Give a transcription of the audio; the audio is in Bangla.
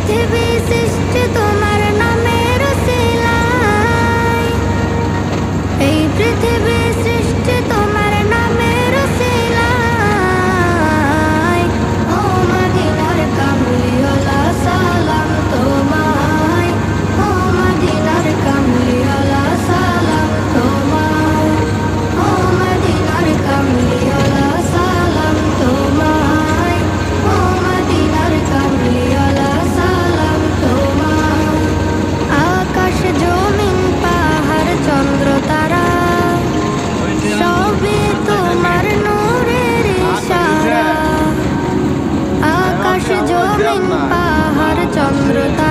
পৃথিবী সৃষ্টি তোমার নামের উসিলায়, এই পৃথিবী সৃষ্টি তোমার নামের উসিলায়। ও মদিনার কামলিওয়ালা সালাম তোমায়, ও মদিনার কামলিওয়ালা সালাম তোমায়, ও মদিনার কামলিওয়ালা সালাম তোমায়, ও মদিনার কামলিওয়ালা সালাম তোমায়। আকাশ জমিন পাহাড় চন্দ্র তারা সবই তোমার নূরের ইশারা। আকাশ জমিন পাহাড় চন্দ্র তারা